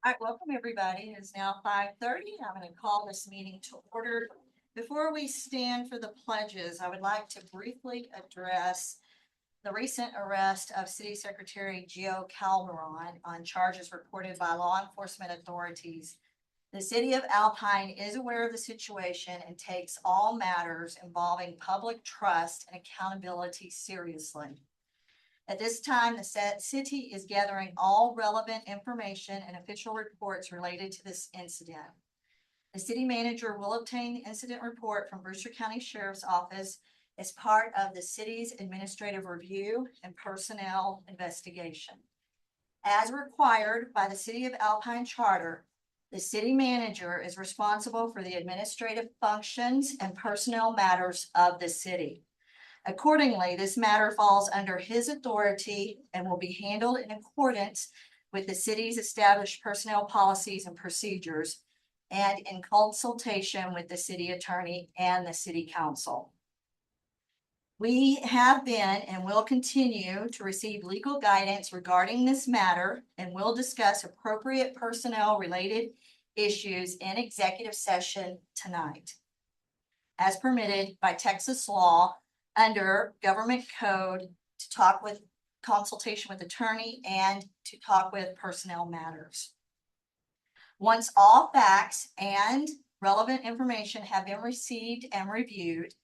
All right, welcome everybody. It is now 5:30. I'm going to call this meeting to order. Before we stand for the pledges, I would like to briefly address the recent arrest of City Secretary Gio Calderon on charges reported by law enforcement authorities. The city of Alpine is aware of the situation and takes all matters involving public trust and accountability seriously. At this time, the city is gathering all relevant information and official reports related to this incident. The city manager will obtain the incident report from Brewster County Sheriff's Office as part of the city's administrative review and personnel investigation. As required by the City of Alpine Charter, the city manager is responsible for the administrative functions and personnel matters of the city. Accordingly, this matter falls under his authority and will be handled in accordance with the city's established personnel policies and procedures and in consultation with the city attorney and the city council. We have been and will continue to receive legal guidance regarding this matter and will discuss appropriate personnel related issues in executive session tonight, as permitted by Texas law under government code, to talk with consultation with attorney and to talk with personnel matters. Once all facts and relevant information have been received and reviewed,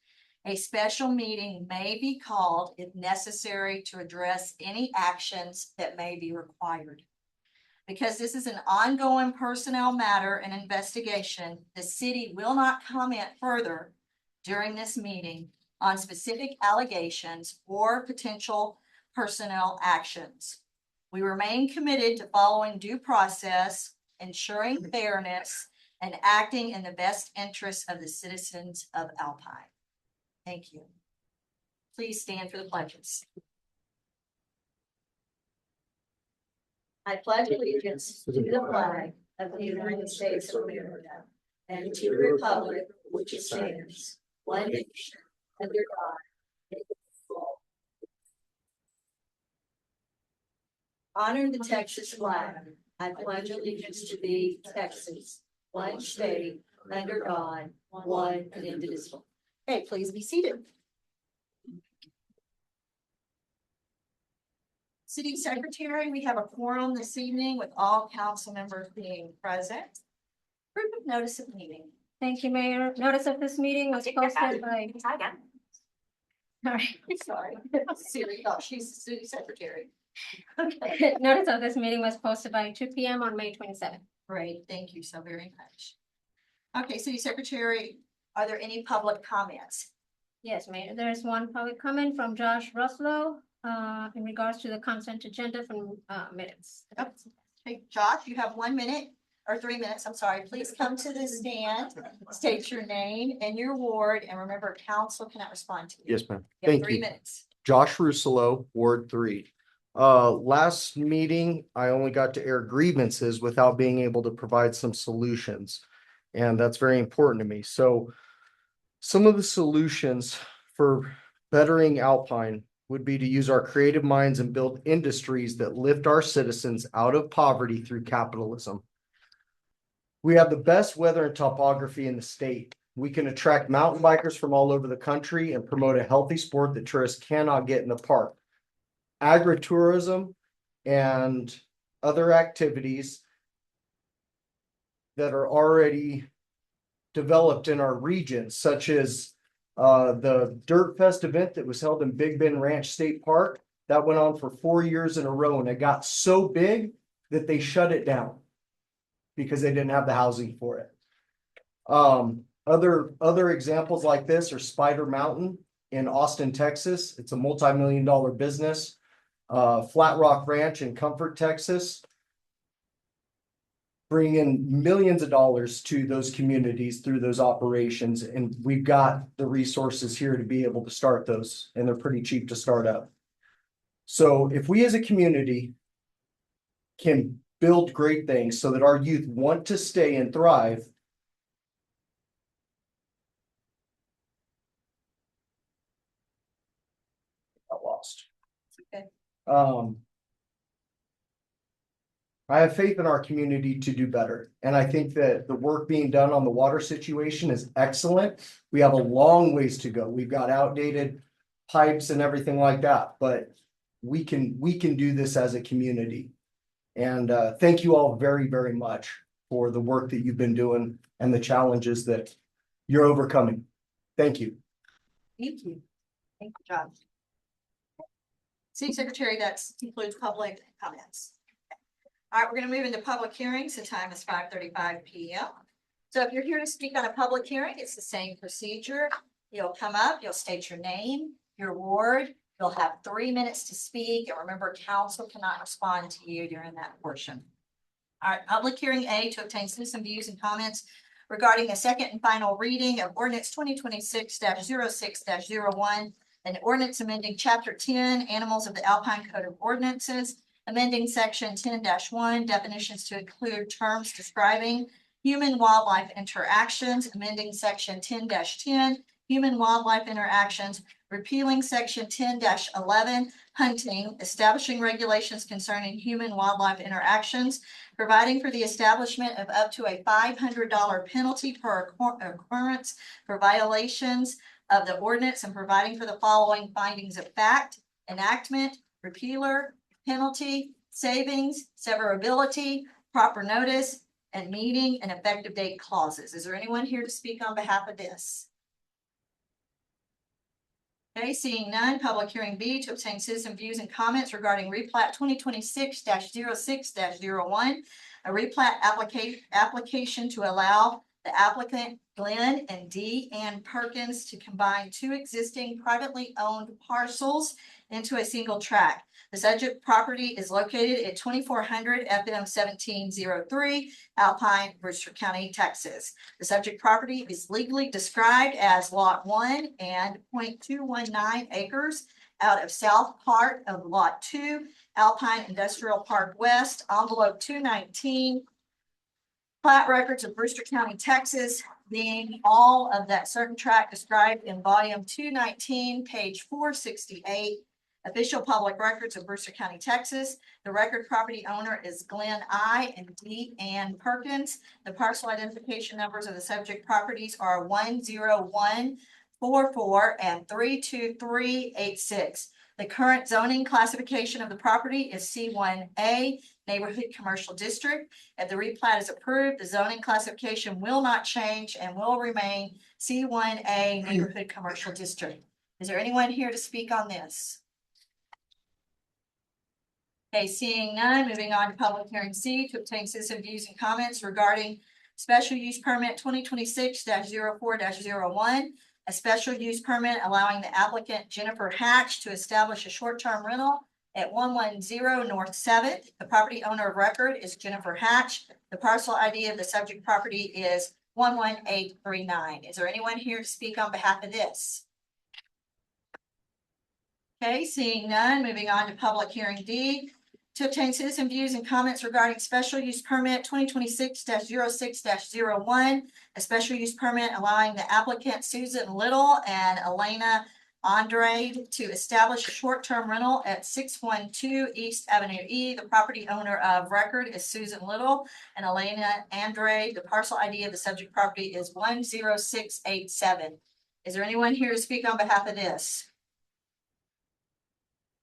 a special meeting may be called if necessary to address any actions that may be required. Because this is an ongoing personnel matter and investigation, the city will not comment further during this meeting on specific allegations or potential personnel actions. We remain committed to following due process, ensuring fairness, and acting in the best interests of the citizens of Alpine. Thank you. Please stand for the pledges. I pledge allegiance to the flag of the United States of America and to the republic which stands one nation under God, indivisible. Honor the Texas flag. I pledge allegiance to thee, Texas, one state, under God, one and indivisible. Okay, please be seated. City Secretary, we have a quorum this evening with all council members being present. Proof of notice of meeting. Thank you, Mayor. Notice of this meeting was posted by. All right. Sorry. Siri thought she's the city secretary. Okay. Notice of this meeting was posted by 2 p.m. on May 27th. Great, thank you so very much. Okay, City Secretary, are there any public comments? Yes, Mayor. There's one public comment from Josh Ruslow in regards to the consent agenda from minutes. Okay, Josh, you have 1 minute or 3 minutes. I'm sorry. Please come to the stand, state your name and your ward, and remember, council cannot respond to you. Yes, ma'am. You have Thank 3 you. minutes. Josh Russolo, Ward 3. Last meeting, I only got to air grievances without being able to provide some solutions. And that's very important to me. So some of the solutions for bettering Alpine would be to use our creative minds and build industries that lift our citizens out of poverty through capitalism. We have the best weather and topography in the state. We can attract mountain bikers from all over the country and promote a healthy sport that tourists cannot get in the park. Agritourism and other activities that are already developed in our region, such as the Dirt Fest event that was held in Big Bend Ranch State Park. That went on for 4 years in a row, and it got so big that they shut it down because they didn't have the housing for it. Other examples like this are Spider Mountain in Austin, Texas. It's a multi-million-dollar business. Flat Rock Ranch in Comfort, Texas, bring in millions of dollars to those communities through those operations. And we've got the resources here to be able to start those, and they're pretty cheap to start up. So if we as a community can build great things so that our youth want to stay and thrive, got lost. Okay. I have faith in our community to do better. And I think that the work being done on the water situation is excellent. We have a long ways to go. We've got outdated pipes and everything like that, but we can do this as a community. And thank you all very, very much for the work that you've been doing and the challenges that you're overcoming. Thank you. Thank you. Thank you, John. City Secretary, that concludes public comments. All right, we're gonna move into public hearings. The time is 5:35 p.m. So if you're here to speak on a public hearing, it's the same procedure. You'll come up, you'll state your name, your ward, you'll have 3 minutes to speak, and remember, council cannot respond to you during that portion. All right, public hearing A, to obtain citizen views and comments regarding the second and final reading of ordinance 2026-06-01, an ordinance amending chapter 10, animals of the Alpine Code of Ordinances, amending section 10-1, definitions to include terms describing human-wildlife interactions, amending section 10-10, human-wildlife interactions, repealing section 10-11, hunting, establishing regulations concerning human-wildlife interactions, providing for the establishment of up to a $500 penalty per occurrence for violations of the ordinance, and providing for the following findings of fact: enactment, repealer, penalty, savings, severability, proper notice, and meeting and effective date clauses. Is there anyone here to speak on behalf of this? Okay, seeing none, public hearing B, to obtain citizen views and comments regarding replat 2026-06-01, a replat application to allow the applicant Glenn and D. Ann Perkins to combine two existing privately owned parcels into a single tract. The subject property is located at 2400 FM 1703, Alpine, Brewster County, Texas. The subject property is legally described as Lot 1 and 0.219 acres out of south part of Lot 2, Alpine Industrial Park West, envelope 219, plat records of Brewster County, Texas, being all of that certain tract described in volume 219, page 468. Official public records of Brewster County, Texas. The record property owner is Glenn I. and D. Ann Perkins. The parcel identification numbers of the subject properties are 10144 and 32386. The current zoning classification of the property is C1A, Neighborhood Commercial District. If the replat is approved, the zoning classification will not change and will remain C1A, Neighborhood Commercial District. Is there anyone here to speak on this? Okay, seeing none, moving on to public hearing C, to obtain citizen views and comments regarding special use permit 2026-04-01, a special use permit allowing the applicant Jennifer Hatch to establish a short-term rental at 110 North 7th. The property owner of record is Jennifer Hatch. The parcel ID of the subject property is 11839. Is there anyone here to speak on behalf of this? Okay, seeing none, moving on to public hearing D, to obtain citizen views and comments regarding special use permit 2026-06-01, a special use permit allowing the applicant Susan Little and Elena Andrade to establish a short-term rental at 612 East Avenue E. The property owner of record is Susan Little and Elena Andrade. The parcel ID of the subject property is 10687. Is there anyone here to speak on behalf of this?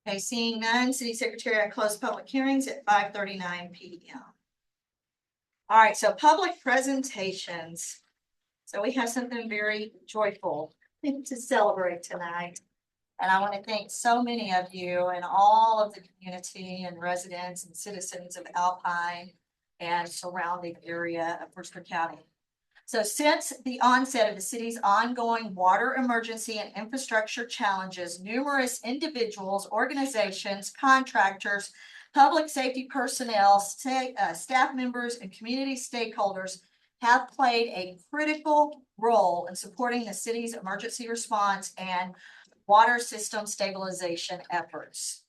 Okay, seeing none, City Secretary, I close public hearings at 5:39 p.m. All right, so public presentations. So we have something very joyful to celebrate tonight. And I want to thank so many of you and all of the community and residents and citizens of Alpine and surrounding area of Brewster County. So since the onset of the city's ongoing water emergency and infrastructure challenges, numerous individuals, organizations, contractors, public safety personnel, staff members, and community stakeholders have played a critical role in supporting the city's emergency response and water system stabilization efforts.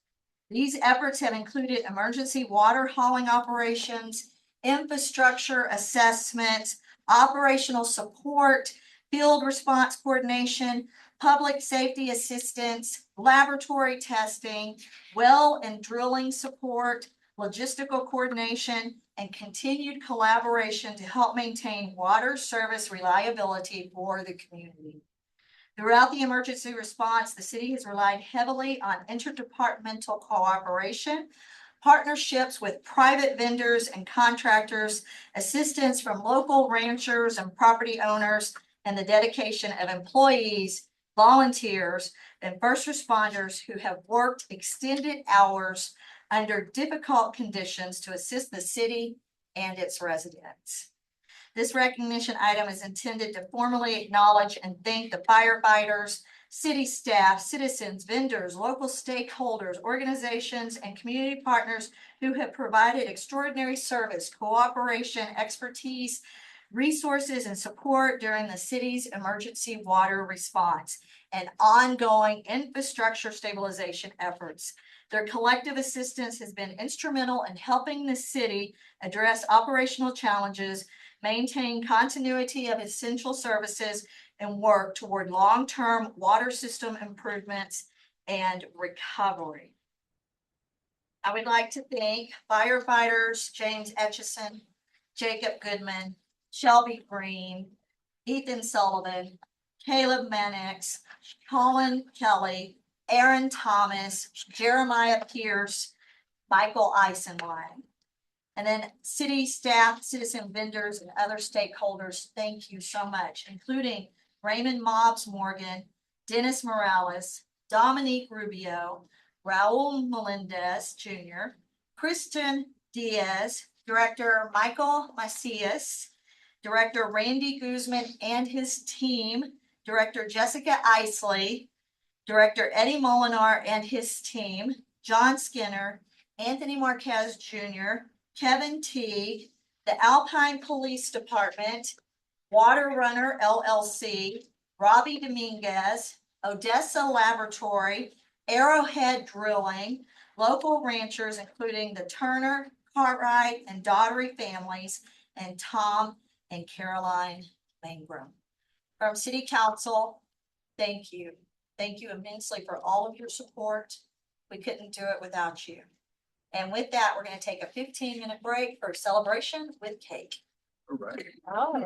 These efforts have included emergency water hauling operations, infrastructure assessments, operational support, field response coordination, public safety assistance, laboratory testing, well and drilling support, logistical coordination, and continued collaboration to help maintain water service reliability for the community. Throughout the emergency response, the city has relied heavily on interdepartmental cooperation, partnerships with private vendors and contractors, assistance from local ranchers and property owners, and the dedication of employees, volunteers, and first responders who have worked extended hours under difficult conditions to assist the city and its residents. This recognition item is intended to formally acknowledge and thank the firefighters, city staff, citizens, vendors, local stakeholders, organizations, and community partners who have provided extraordinary service, cooperation, expertise, resources, and support during the city's emergency water response and ongoing infrastructure stabilization efforts. Their collective assistance has been instrumental in helping the city address operational challenges, maintain continuity of essential services, and work toward long-term water system improvements and recovery. I would like to thank firefighters James Etchison, Jacob Goodman, Shelby Green, Ethan Sullivan, Caleb Mannix, Colin Kelly, Aaron Thomas, Jeremiah Pierce, Michael Eisenwine. And then city staff, citizen vendors, and other stakeholders, thank you so much, including Raymond Mobbs Morgan, Dennis Morales, Dominique Rubio, Raul Melendez Jr., Kristen Diaz, Director Michael Macias, Director Randy Guzman and his team, Director Jessica Isley, Director Eddie Molinar and his team, John Skinner, Anthony Marquez Jr., Kevin Teague, the Alpine Police Department, Water Runner LLC, Robbie Dominguez, Odessa Laboratory, Arrowhead Drilling, local ranchers, including the Turner, Cartwright, and Daughtery families, and Tom and Caroline Mangrum. From City Council, thank you. Thank you immensely for all of your support. We couldn't do it without you. And with that, we're going to take a 15-minute break for celebration with cake. All right. Oh.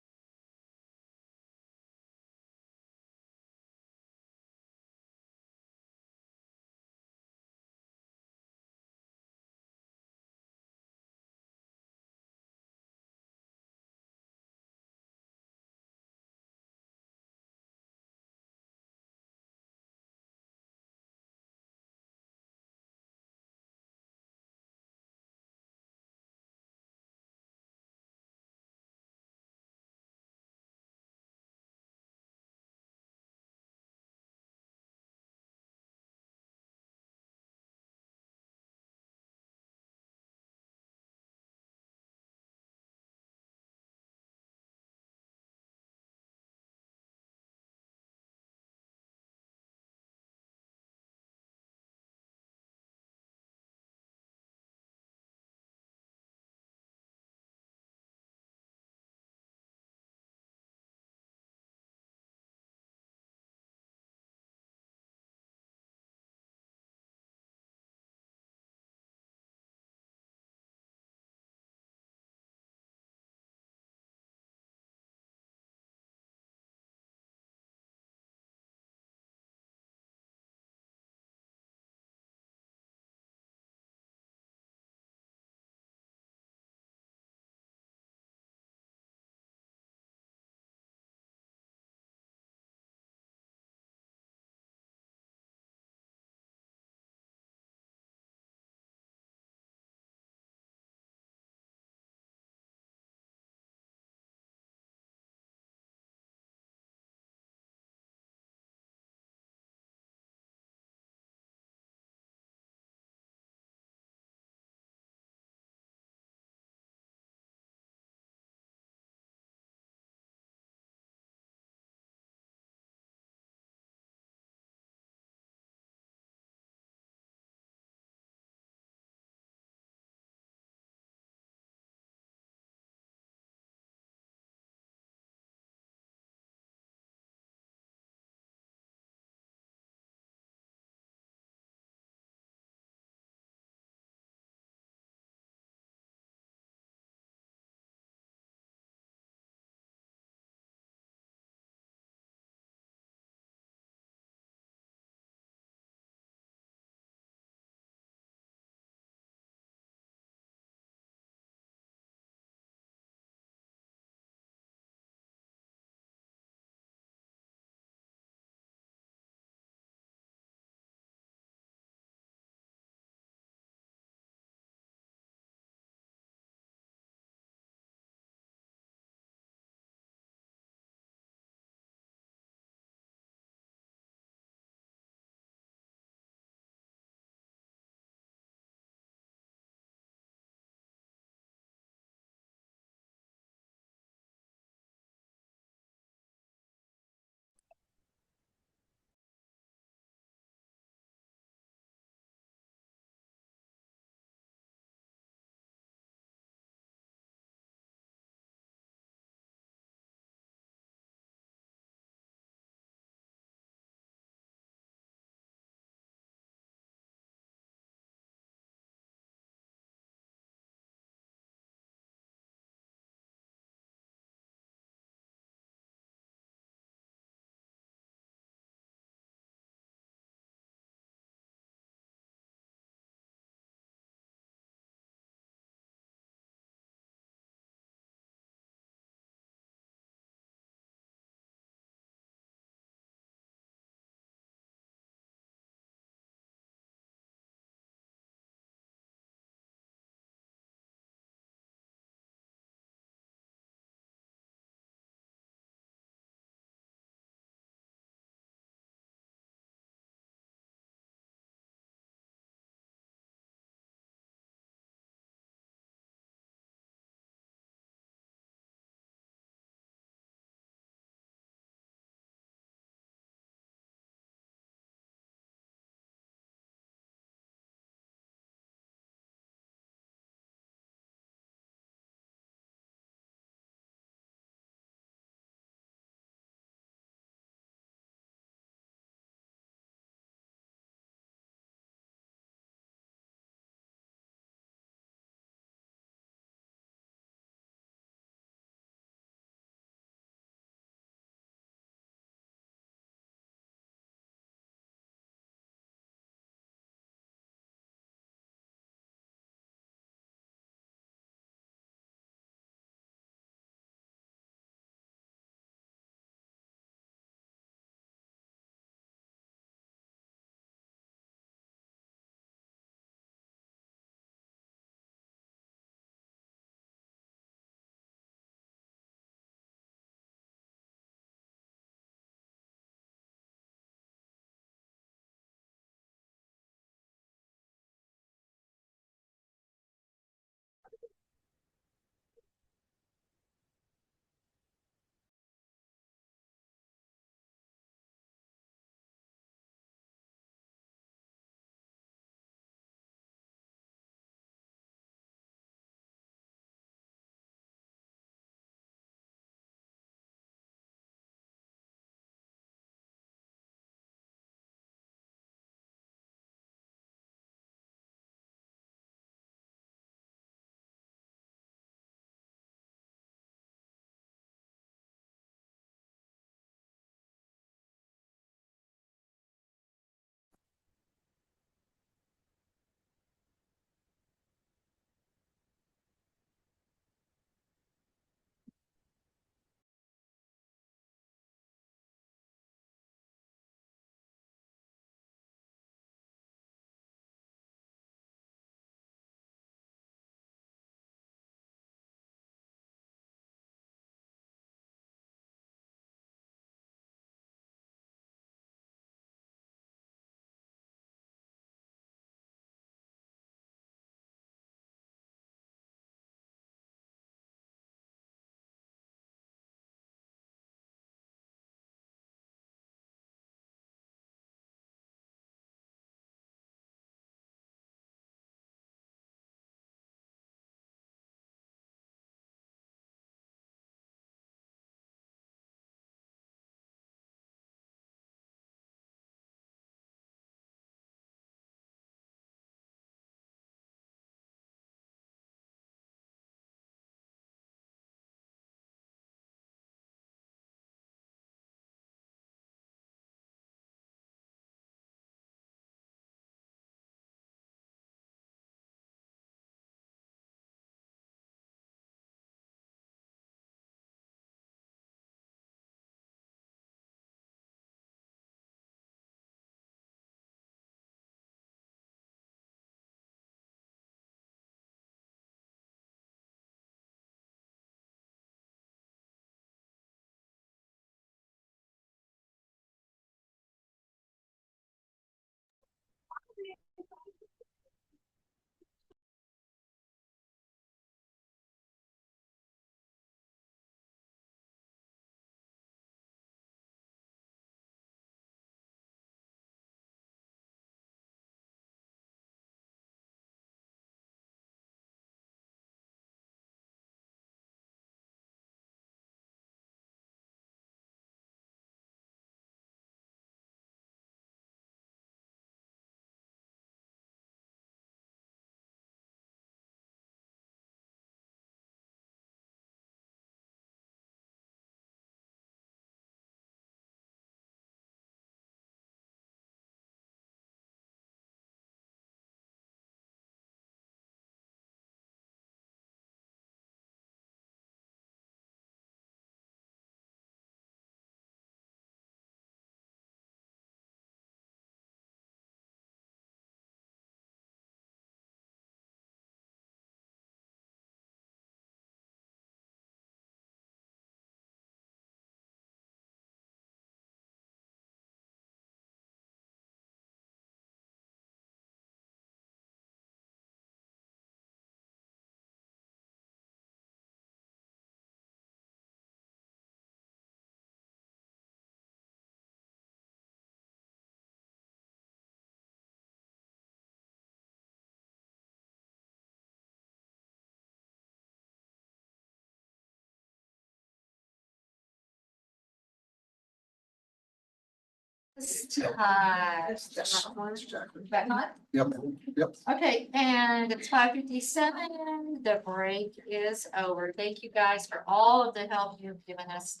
Back on? Yep, yep. Okay, and it's 5:57. The break is over. Thank you guys for all of the help you've given us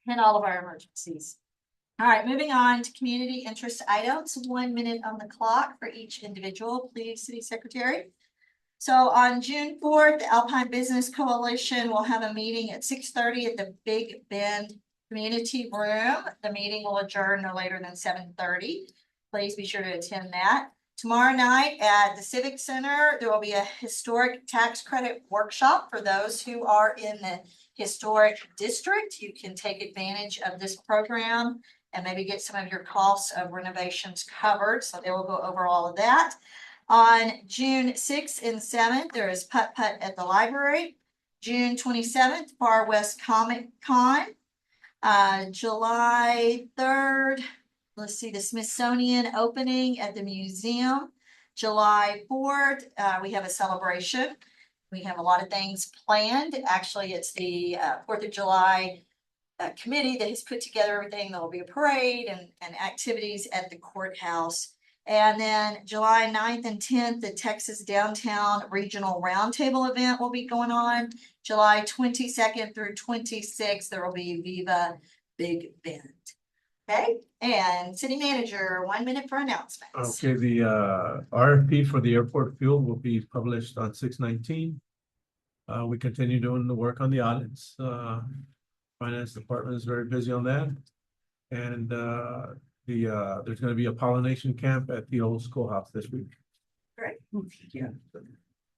in all of our emergencies. All right, moving on to community interest items. 1 minute on the clock for each individual, please, City Secretary. So on June 4th, the Alpine Business Coalition will have a meeting at 6:30 at the Big Bend Community Room. The meeting will adjourn no later than 7:30. Please be sure to attend that. Tomorrow night at the Civic Center, there will be a historic tax credit workshop for those who are in the historic district. You can take advantage of this program and maybe get some of your costs of renovations covered. So they will go over all of that. On June 6th and 7th, there is Putt Putt at the library. June 27th, Far West Comic Con. July 3rd, let's see, the Smithsonian opening at the museum. July 4th, we have a celebration. We have a lot of things planned. Actually, it's the 4th of July committee that has put together everything. There will be a parade and activities at the courthouse. And then July 9th and 10th, the Texas Downtown Regional Roundtable event will be going on. July 22nd through 26th, there will be Viva Big Bend. Okay, and City Manager, 1 minute for announcements. Okay, the RFP for the airport fuel will be published on 6/19. We continue doing the work on the audits. Finance department is very busy on that. And there's gonna be a pollination camp at the old schoolhouse this week. Great. Yeah.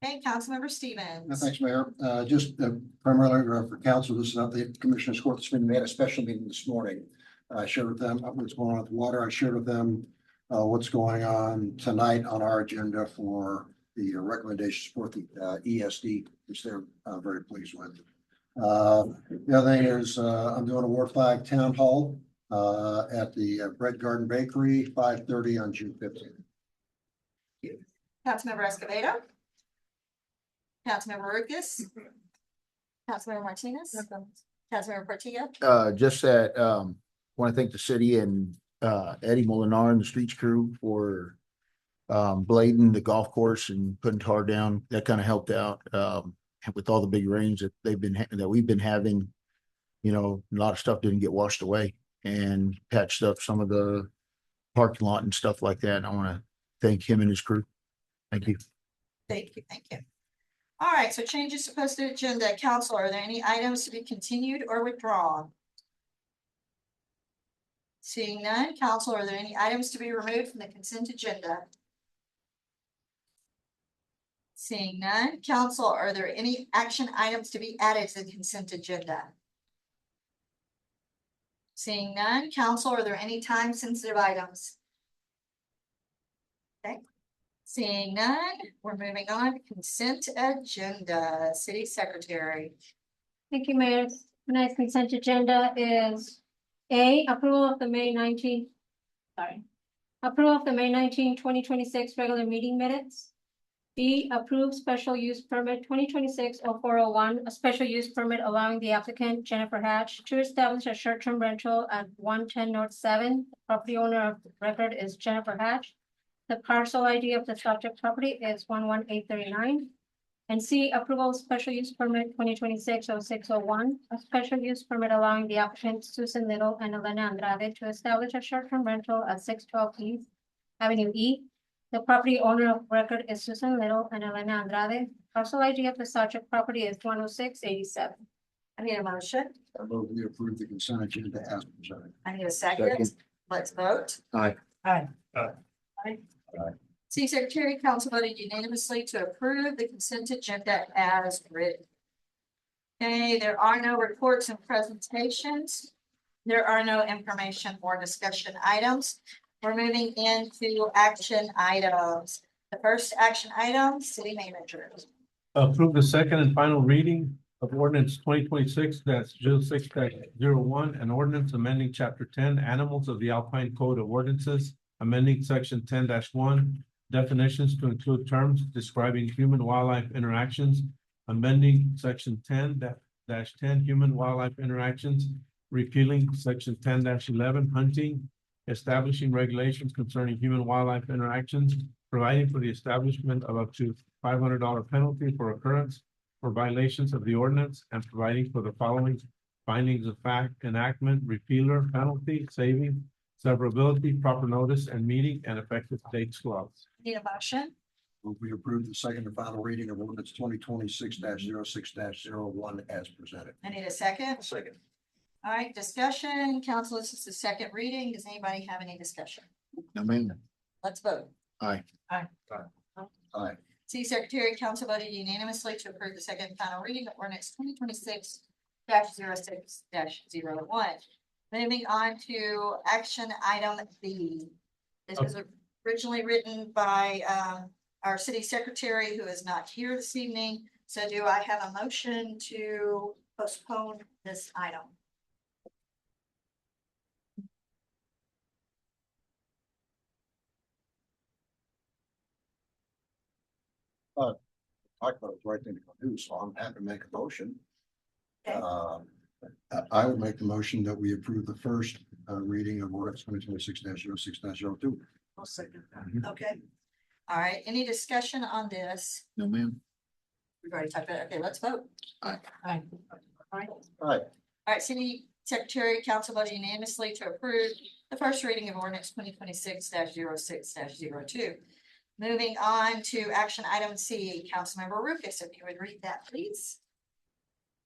Okay, Councilmember Stevens. Thanks, Mayor. Just primarily for council, this is not the Commissioners Court this morning. They had a special meeting this morning. I shared with them what's going on with the water. I shared with them what's going on tonight on our agenda for the recommendations for the ESD, which they're very pleased with. The other thing is I'm doing a Ward Flag Town Hall at the Bread Garden Bakery, 5:30 on June 15th. Councilmember Escobedo. Councilmember Lucas. Councilmember Martinez. Councilmember Portillo. Just that, want to thank the city and, Eddie Molinar and the streets crew for, blading the golf course and putting tar down. That kind of helped out, with all the big rains that that we've been having. You know, a lot of stuff didn't get washed away and patched up some of the parking lot and stuff like that. And I want to thank him and his crew. Thank you. Thank you, thank you. All right, so changes to posted agenda. Council, are there any items to be continued or withdrawn? Seeing none, council, are there any items to be removed from the consent agenda? Seeing none, council, are there any action items to be added to the consent agenda? Seeing none, council, are there any time sensitive items? Okay. Seeing none, we're moving on to consent agenda. City Secretary. Thank you, Mayor. Tonight's consent agenda is A, approval of the May 19th. Approval of the May 19, 2026 regular meeting minutes. B, approve special use permit 2026-0401, a special use permit allowing the applicant Jennifer Hatch to establish a short-term rental at 110 North 7. The property owner of record is Jennifer Hatch. The parcel ID of the subject property is 11839. And C, approval of special use permit 2026-0601, a special use permit allowing the applicant Susan Little and Elena Andrade to establish a short-term rental at 612 East Avenue E. The property owner of record is Susan Little and Elena Andrade. Parcel ID of the subject property is 10687. I need a motion. I move we approve the consent agenda as presented. I need a second. Second. Let's vote. Aye. Aye. Aye. Aye. Aye. City Secretary, council voted unanimously to approve the consent agenda as written. Okay, there are no reports and presentations. There are no information or discussion items. We're moving into action items. The first action item, city manager. Approve the second and final reading of ordinance 2026-06-01, an ordinance amending chapter 10 animals of the Alpine Code of Ordinances, amending section 10-1, definitions to include terms describing human-wildlife interactions, amending section 10-10, human-wildlife interactions, repealing section 10-11 hunting, establishing regulations concerning human wildlife interactions, providing for the establishment of up to $500 penalty for occurrence for violations of the ordinance, and providing for the following findings of fact: enactment, repealer, penalty, saving, severability, proper notice and meeting, and effective dates clause. Need a motion? We approve the second and final reading of ordinance 2026-06-01 as presented. I need a second. Second. All right, discussion. Council, this is the second reading. Does anybody have any discussion? No, ma'am. Let's vote. Aye. Aye. City Secretary, council voted unanimously to approve the second and final reading of ordinance 2026-06-01. Moving on to action item B. This was originally written by our city secretary, who is not here this evening. So do I have a motion to postpone this item? Talked about it, the right thing to do, so I'm happy to make a motion. Okay. I would make the motion that we approve the first reading of ordinance 2026-06-02. I'll second that. Okay. All right, any discussion on this? No, ma'am. We've already talked about it. Okay, let's vote. Aye. Aye. All right. Aye. All right, city secretary, council voted unanimously to approve the first reading of ordinance 2026-06-02. Moving on to action item C, Councilmember Rufus, if you would read that, please.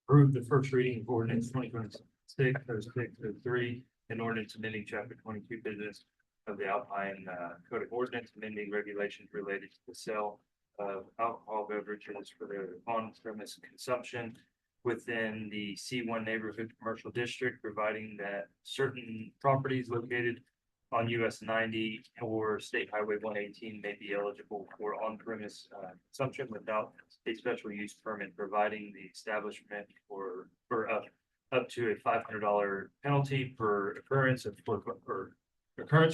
Approve the first reading of ordinance 2026-06-03, an ordinance amending chapter 22 business of the Alpine Code of Ordinance, amending regulations related to the sale of alcohol beverages for the on-premise consumption within the C1 neighborhood commercial district, providing that certain properties located on US 90 or State Highway 118 may be eligible for on-premise consumption without a special use permit, providing the establishment for up to a $500 penalty per occurrence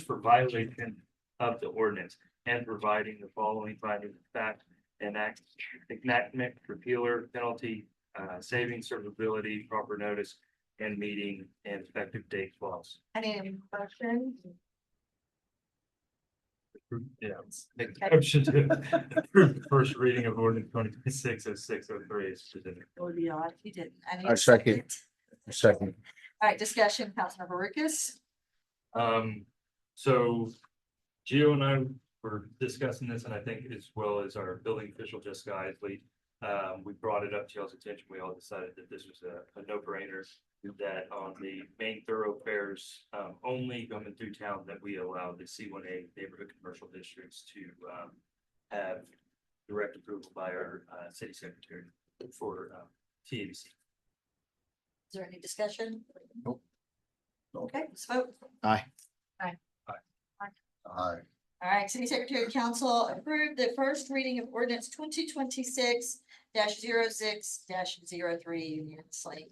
for violation of the ordinance, and providing the following findings of fact: enactment, repealer, penalty, saving, servability, proper notice and meeting, and effective date clause. Any questions? Yeah, make the motion to approve the first reading of ordinance 2026-06-03 is presented. It would be odd if you didn't. need I a second. Second. All right, discussion, Councilmember Rufus. So Gio and I were discussing this, and I think as well as our building official, Jessica Isley, we brought it up to y'all's attention. We all decided that this was a no-brainer, that on the main thoroughfares, only coming through town, that we allow the C1A neighborhood commercial districts to have direct approval by our city secretary for TABC. Is there any discussion? Nope. Okay, let's vote. Aye. Aye. All right, City Secretary Council approved the first reading of ordinance 2026-06-03 unanimously.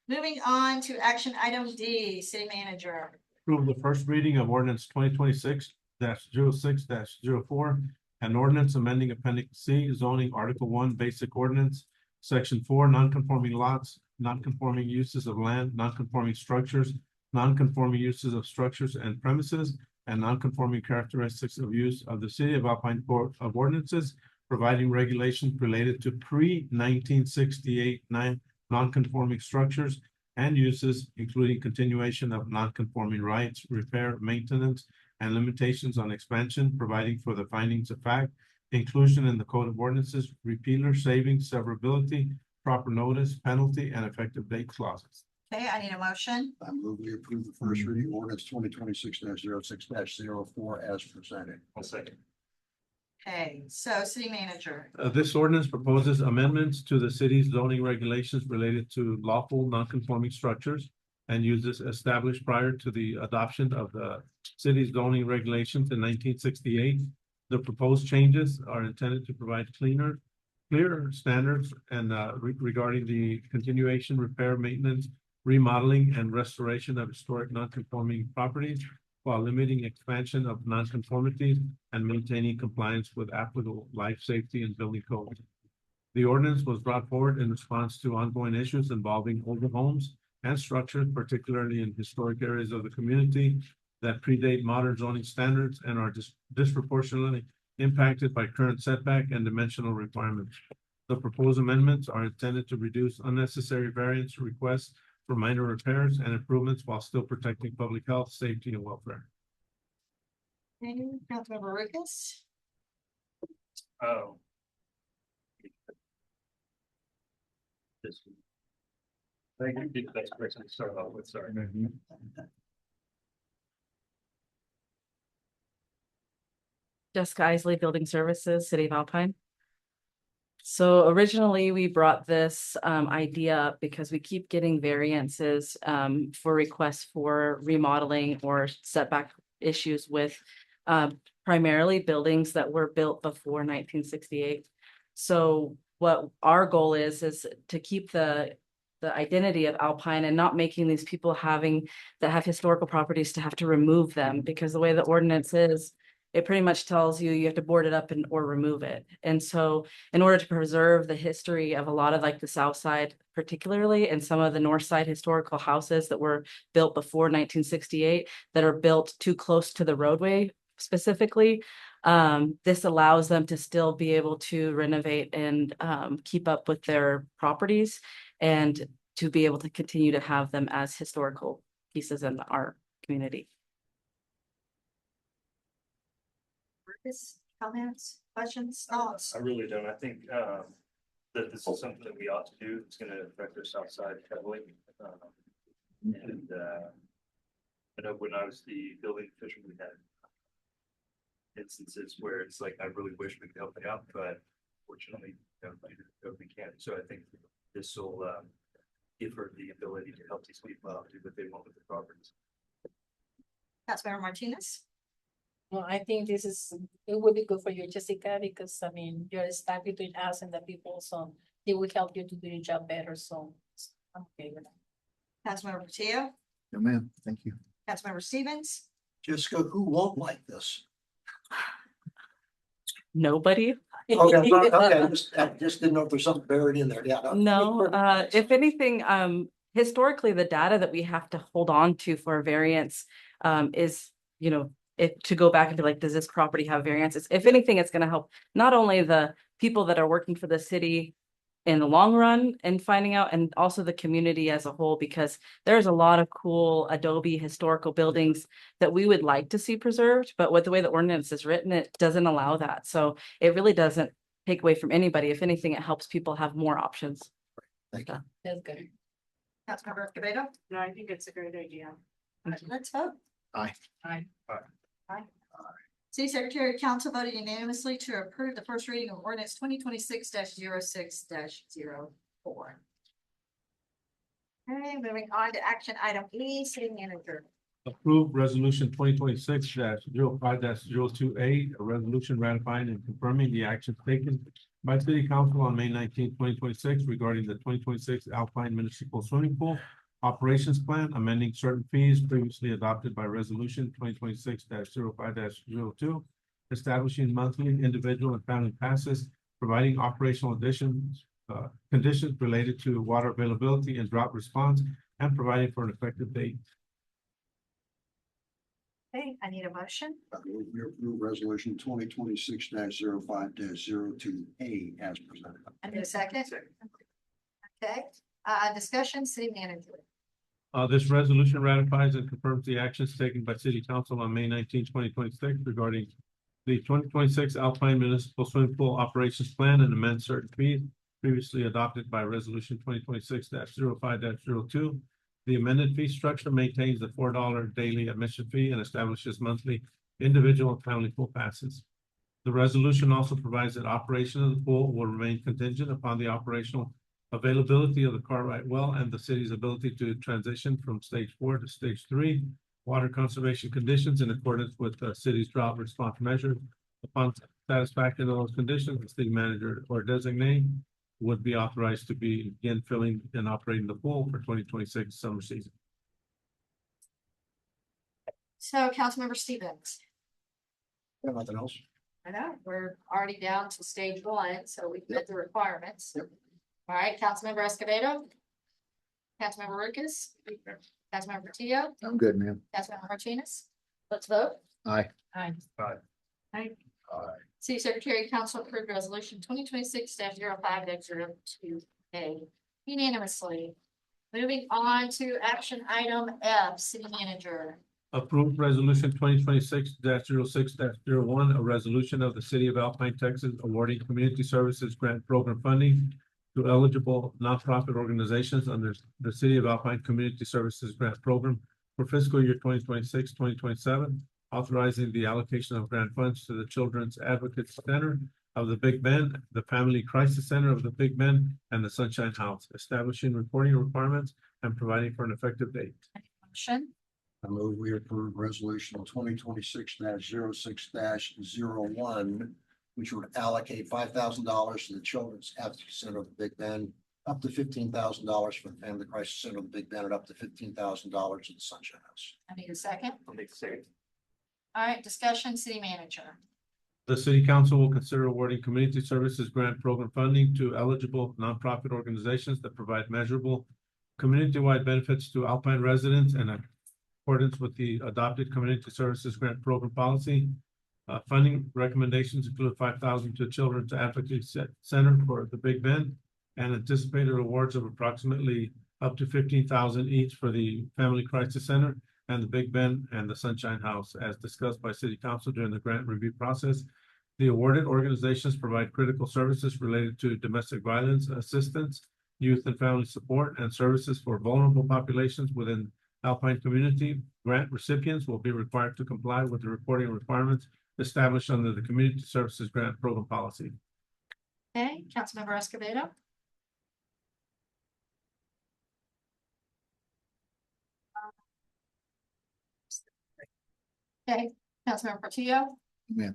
Moving on to action item D, City Manager. Approve the first reading of ordinance 2026-06-04, an ordinance amending appendix C, zoning article 1, basic ordinance, section 4, non-conforming lots, non-conforming uses of land, non-conforming structures, non-conforming uses of structures and premises, and non-conforming characteristics of use of the City of Alpine Court of Ordinances, providing regulations related to pre-1968 non-conforming structures and uses, including continuation of non-conforming rights, repair, maintenance, and limitations on expansion, providing for the findings of fact, inclusion in the Code of Ordinances, repealer, saving, severability, proper notice, penalty, and effective date clauses. Okay, I need a motion. I move we approve the first reading ordinance 2026-06-04 as presented. I'll second. Okay, so City Manager. This ordinance proposes amendments to the city's zoning regulations related to lawful non-conforming structures and uses established prior to the adoption of the city's zoning regulations in 1968. The proposed changes are intended to provide clearer standards and regarding the continuation, repair, maintenance, remodeling, and restoration of historic non-conforming properties, while limiting expansion of non-conformities and maintaining compliance with applicable life safety and building codes. The ordinance was brought forward in response to ongoing issues involving older homes and structures, particularly in historic areas of the community that predate modern zoning standards and are disproportionately impacted by current setback and dimensional requirements. The proposed amendments are intended to reduce unnecessary variance requests for minor repairs and improvements while still protecting public health, safety, and welfare. Okay, Councilmember Lucas. Oh. This. Thank you. That's the person to start off with, sorry. Jessica Isley, Building Services, City of Alpine. So originally, we brought this idea up because we keep getting variances for requests for remodeling or setback issues with primarily buildings that were built before 1968. So what our goal is to keep the identity of Alpine and not making these people that have historical properties to have to remove them, because the way the ordinance is, it pretty much tells you have to board it up or remove it. And so in order to preserve the history of a lot of like the South Side, particularly, and some of the North Side historical houses that were built before 1968 that are built too close to the roadway specifically, this allows them to still be able to renovate and keep up with their properties and to be able to continue to have them as historical pieces in our community. Lucas, comments, questions, thoughts? I really don't. I think that this is something that we ought to do. It's gonna affect our south side heavily. And I know when I was the building official, we had instances where it's like, I really wish we could help it out, but fortunately, we can't. So I think this will give her the ability to help these people out, do what they want with the properties. Councilmember Martinez. Well, I think it would be good for you, Jessica, because I mean, you're stuck between us and the people, so it will help you to do your job better, so I'm okay with that. Councilmember Patillo. No, ma'am. Thank you. Councilmember Stevens. Jessica, who won't like this? Nobody. Okay, I just didn't know if there's something buried in there. Yeah. No, if anything, historically, the data that we have to hold on to for a variance is, to go back and be like, does this property have variances? If anything, it's going to help not only the people that are working for the city in the long run and finding out, and also the community as a whole, because there's a lot of cool Adobe historical buildings that we would like to see preserved, but with the way the ordinance is written, it doesn't allow that. So it really doesn't take away from anybody. If anything, it helps people have more options. Thank you. That's good. Councilmember Escobedo. No, I think it's a great idea. Let's vote. Aye. City Secretary, Council voted unanimously to approve the first reading of ordinance 2026-06-04. Okay, moving on to action item E, City Manager. Approve resolution 2026-05-02A, a resolution ratifying and confirming the actions taken by City Council on May 19, 2026 regarding the 2026 Alpine Municipal Swimming Pool Operations Plan, amending certain fees previously adopted by resolution 2026-05-02, establishing monthly individual and family passes, providing operational conditions related to water availability and drought response, and providing for an effective date. Okay, I need a motion. We approve resolution 2026-05-02A as presented. I need a second. Okay, discussion, City Manager. This resolution ratifies and confirms the actions taken by City Council on May 19, 2026 regarding the 2026 Alpine Municipal Swimming Pool Operations Plan and amends certain fees previously adopted by resolution 2026-05-02. The amended fee structure maintains the $4 daily admission fee and establishes monthly individual and family pool passes. The resolution also provides that operation of the pool will remain contingent upon the operational availability of the Cartwright well and the city's ability to transition from stage 4 to stage 3 water conservation conditions in accordance with the city's drought response measures. Upon satisfaction of those conditions, the city manager or designate would be authorized to begin filling and operating the pool for 2026 summer season. So Councilmember Stevens. Nothing else? I know, we're already down to stage 1, so we've met the requirements. Yep. All right, Councilmember Escobedo. Councilmember Lucas, Councilmember Portillo, I'm good, ma'am. Councilmember Martinez. Let's vote. Aye. Aye. City Secretary, Council approved resolution 2026-05-02A unanimously. Moving on to action item F, City Manager. Approved resolution 2026-06-01, a resolution of the city of Alpine, Texas, awarding community services grant program funding to eligible nonprofit organizations under the City of Alpine Community Services Grant Program for fiscal year 2026-2027, authorizing the allocation of grant funds to the Children's Advocates Center of the Big Bend, the Family Crisis Center of the Big Bend, and the Sunshine House, establishing reporting requirements and providing for an effective date. Motion, I move we approve resolution 2026-06-01, which would allocate $5,000 to the Children's Advocacy Center of the Big Bend, up to $15,000 for the Family Crisis Center of the Big Bend, and up to $15,000 to the Sunshine House. I need a second. I'll make the second. All right, discussion, City Manager. The city council will consider awarding community services grant program funding to eligible nonprofit organizations that provide measurable community-wide benefits to Alpine residents and in accordance with the adopted community services grant program policy. Funding recommendations include $5,000 to Children's Advocacy Center for the Big Bend and anticipated awards of approximately up to $15,000 each for the Family Crisis Center and the Big Bend and the Sunshine House, as discussed by City Council during the grant review process. The awarded organizations provide critical services related to domestic violence assistance, youth and family support, and services for vulnerable populations within Alpine community. Grant recipients will be required to comply with the reporting requirements established under the Community Services Grant Program policy. Okay, Councilmember Escobedo. Okay, Councilmember Portillo. Yeah.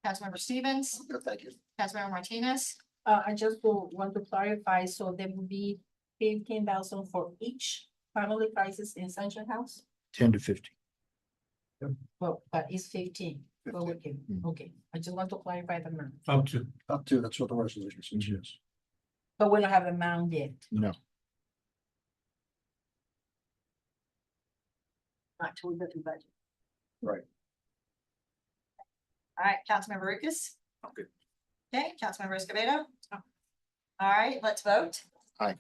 Councilmember Stevens, Good, thank you. Councilmember Martinez. I just want to clarify, so there will be 15,000 for each family crisis in Sunshine House? 10 to 15. Well, but it's 15. Well, 15. okay, Mm. okay. I just want to clarify the amount, Up to. Up to, that's what the resolution says, yes. but we don't have the amount yet. No. Not till we go through budget. Right. All right, Councilmember Lucas. I'm good. Okay, Councilmember Escobedo. All right, let's vote. Aye.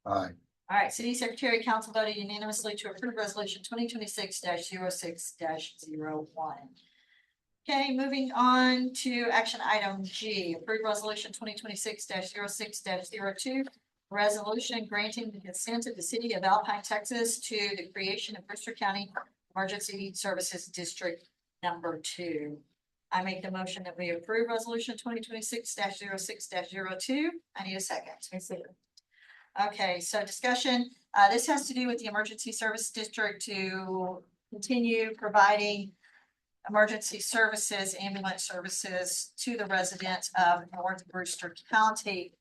All right, City Secretary, Council voted unanimously to approve resolution 2026-06-01. Okay, moving on to action item G, approve resolution 2026-06-02. Resolution granting the consent of the city of Alpine, Texas to the creation of Brewster County Emergency Services District Number 2. I make the motion that we approve resolution 2026-06-02. I need a second. I see. Okay, so discussion, this has to do with the Emergency Service District to continue providing emergency services, ambulance services to the residents of North Brewster County.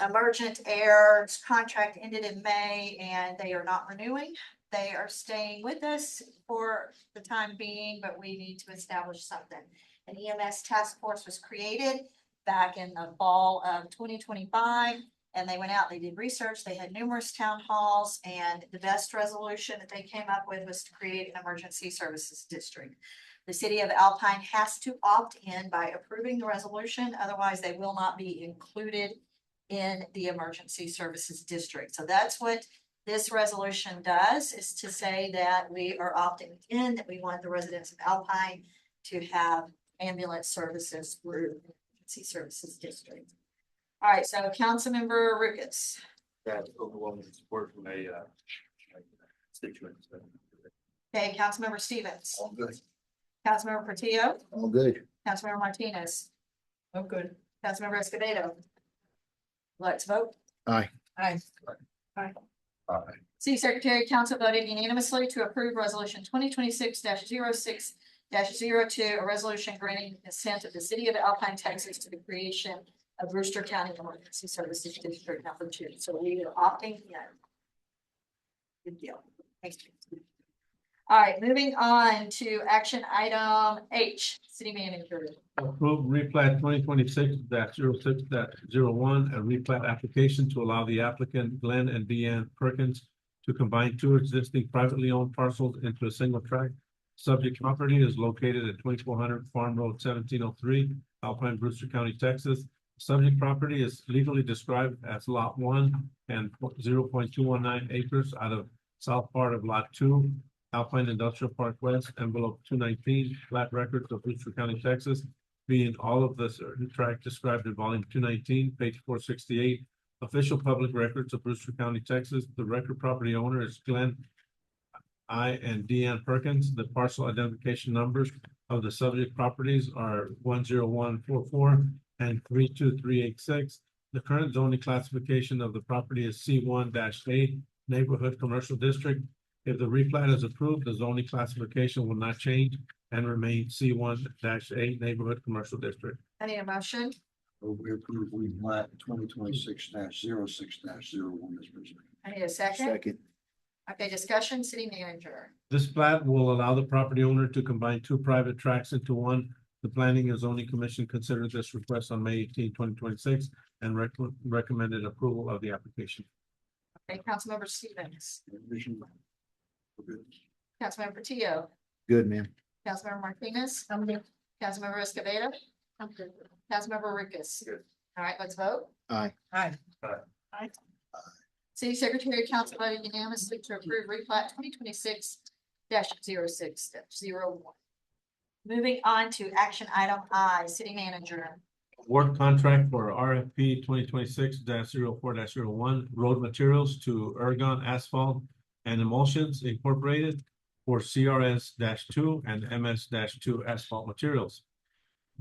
Emergent Air's contract ended in May and they are not renewing. They are staying with us for the time being, but we need to establish something. An EMS task force was created back in the fall of 2025. And they went out, they did research, they had numerous town halls, and the best resolution that they came up with was to create an emergency services district. The city of Alpine has to opt in by approving the resolution, otherwise they will not be included in the emergency services district. So that's what this resolution does, is to say that we are opting in, that we want the residents of Alpine to have ambulance services through the emergency services district. All right, so Councilmember Lucas. That overwhelming support from a constituents. Okay, Councilmember Stevens, All good. Councilmember Portillo, All good. Councilmember Martinez, Oh, good. Councilmember Escobedo. Let's vote. Aye. City Secretary, Council voted unanimously to approve resolution 2026-06-02, a resolution granting consent of the city of Alpine, Texas to the creation of Brewster County Emergency Services District Number 2. So we are opting in. Good deal. Thanks. All right, moving on to action item H, city manager. Approve replat 2026-06-01, a replat application to allow the applicant Glenn and Deanne Perkins to combine two existing privately owned parcels into a single tract. Subject property is located at 2400 Farm Road 1703, Alpine, Brewster County, Texas. Subject property is legally described as Lot 1 and 0.219 acres out of south part of Lot 2, Alpine Industrial Park West, envelope 219, flat records of Brewster County, Texas, being all of the certain tract described in volume 219, page 468. Official public records of Brewster County, Texas. The record property owner is Glenn I and Deanne Perkins. The parcel identification numbers of the subject properties are 10144 and 32386. The current zoning classification of the property is C1-A, Neighborhood Commercial District. If the replat is approved, the zoning classification will not change and remain C1-A, Neighborhood Commercial District. I need a motion. We approve replat 2026-06-01 as presented. I need a second. Second. Okay, discussion, city manager. This plat will allow the property owner to combine two private tracts into one. The Planning and Zoning Commission considered this request on May 18, 2026, and recommended approval of the application. Okay, Councilmember Stevens, Commission, we're good. Councilmember Portillo, Good, man. Councilmember Martinez, I'm good. Councilmember Escobedo, I'm good. Councilmember Ricketts. Good. All right, let's vote. Aye. Aye. City Secretary, Council voted unanimously to approve replat 2026-06-01. Moving on to action item I, city manager. Award contract for RFP 2026-04-01 road materials to Ergon Asphalt and Emulsions Incorporated for CRS-2 and MS-2 asphalt materials.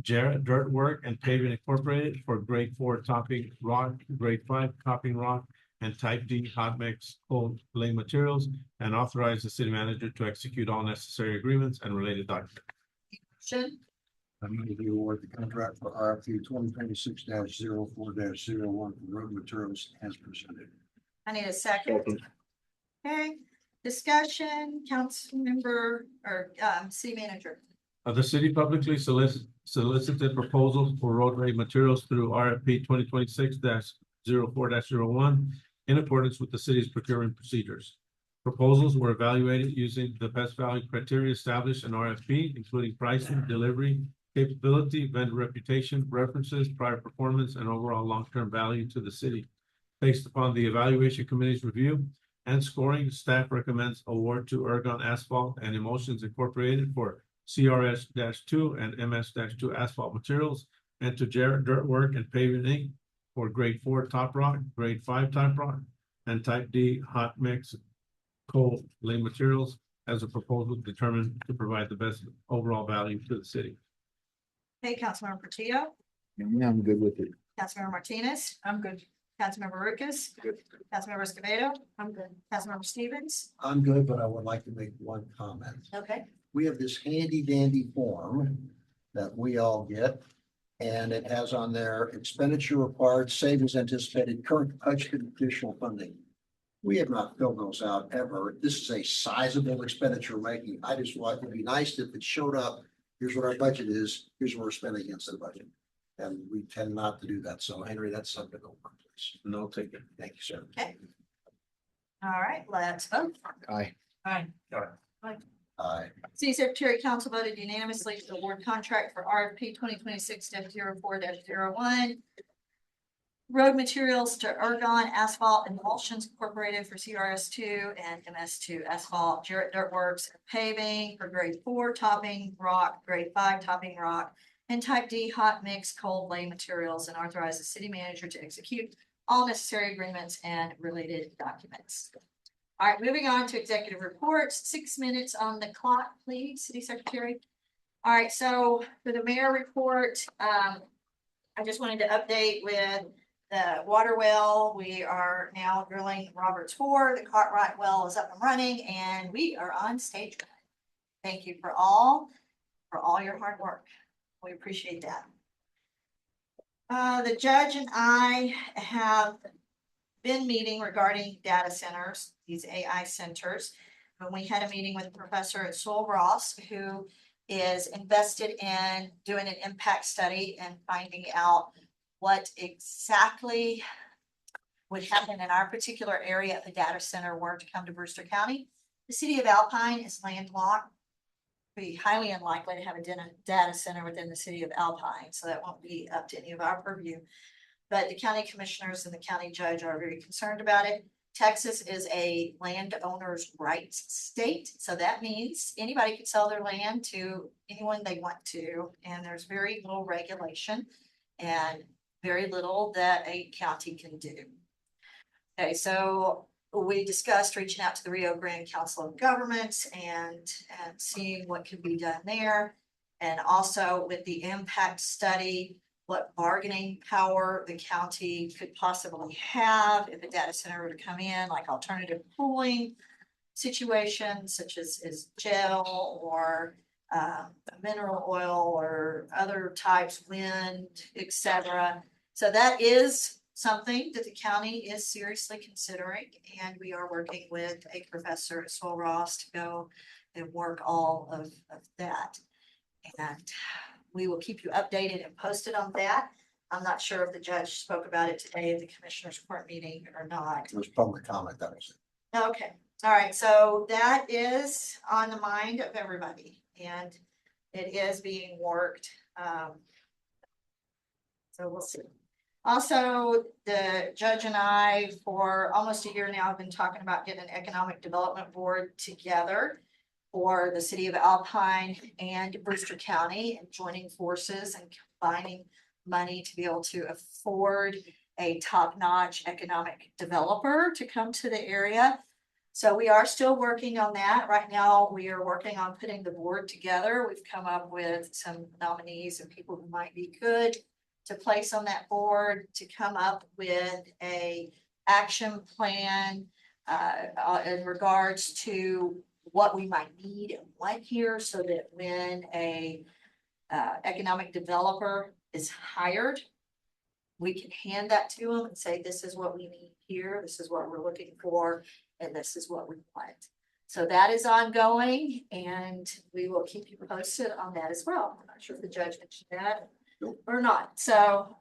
Jarrett Dirt Work and Paving Incorporated for grade 4 topping rock, grade 5 topping rock, and type D hot mix cold lay materials, and authorize the city manager to execute all necessary agreements and related documents. Motion. I move to award the contract for RFP 2026-04-01 for road materials as presented. I need a second. Okay, discussion, council member or city manager. The city publicly solicited proposals for roadway materials through RFP 2026-04-01 in accordance with the city's procurement procedures. Proposals were evaluated using the best value criteria established in RFP, including pricing, delivery, capability, vendor reputation, references, prior performance, and overall long-term value to the city. Based upon the evaluation committee's review and scoring, staff recommends award to Ergon Asphalt and Emulsions Incorporated for CRS-2 and MS-2 asphalt materials, and to Jarrett Dirt Work and Paving Inc. for grade 4 top rock, grade 5 top rock, and type D hot mix coal lay materials as a proposal determined to provide the best overall value to the city. Hey, Councilmember Portillo, Yeah, I'm good with it. Councilmember Martinez, I'm good. Councilmember Ricketts. Good. Councilmember Escobedo, I'm good. Councilmember Stevens. I'm good, but I would like to make one comment. Okay. We have this handy dandy form that we all get. And it has on there expenditure required, savings anticipated, current budgeted additional funding. We have not filled those out ever. This is a sizable expenditure making. I just want, it'd be nice if it showed up. Here's what our budget is. Here's what we're spending against the budget. And we tend not to do that. So Henry, that's something to work, please. No, take it. Thank you, sir. Okay. All right, let's vote. Aye. Aye. Aye. City Secretary, Council voted unanimously to award contract for RFP 2026-04-01. Road materials to Ergon Asphalt and Emulsions Incorporated for CRS-2 and MS-2 asphalt, Jarrett Dirt Works Paving for grade 4 topping rock, grade 5 topping rock, and type D hot mix cold lay materials, and authorize the city manager to execute all necessary agreements and related documents. All right, moving on to executive reports, 6 minutes on the clock, please, City Secretary. All right, so for the mayor report, I just wanted to update with the water well. We are now drilling Roberts 4. The Cartwright well is up and running, and we are on stage one. Thank you for all your hard work. We appreciate that. The judge and I have been meeting regarding data centers, these AI centers. when we had a meeting with Professor Sol Ross, who is invested in doing an impact study and finding out what exactly would happen in our particular area if a data center were to come to Brewster County. The city of Alpine is landlocked. Be highly unlikely to have a data center within the city of Alpine, so that won't be up to any of our purview. But the county commissioners and the county judge are very concerned about it. Texas is a landowner's rights state, so that means anybody could sell their land to anyone they want to, and there's very little regulation and very little that a county can do. Okay, so we discussed reaching out to the Rio Grande Council of Governments and seeing what could be done there. And also with the impact study, what bargaining power the county could possibly have if a data center were to come in, like alternative cooling situations such as gel or mineral oil or other types, wind, etc. So that is something that the county is seriously considering, and we are working with a professor at Sol Ross to go and work all of that. And we will keep you updated and posted on that. I'm not sure if the judge spoke about it today at the commissioners court meeting or not. It was public comment, that was it. Okay, all right, so that is on the mind of everybody, and it is being worked. So we'll see. Also, the judge and I, for almost a year now, have been talking about getting an economic development board together for the city of Alpine and Brewster County, and joining forces and combining money to be able to afford a top-notch economic developer to come to the area. So we are still working on that. Right now, we are working on putting the board together. We've come up with some nominees and people who might be good to place on that board, to come up with a action plan in regards to what we might need and want here, so that when a economic developer is hired, we can hand that to them and say, this is what we need here, this is what we're looking for, and this is what we want. So that is ongoing, and we will keep you posted on that as well. I'm not sure if the judge mentioned that or not. So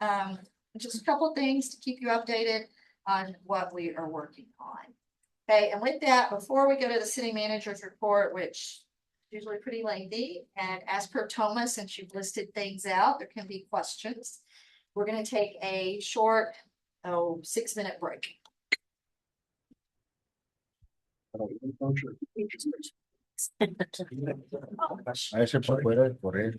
just a couple of things to keep you updated on what we are working on. Okay, and with that, before we go to the city manager's report, which is usually pretty lengthy, and as per Thomas, since you've listed things out, there can be questions. We're going to take a short 6-minute break. A ese por fuera, por él.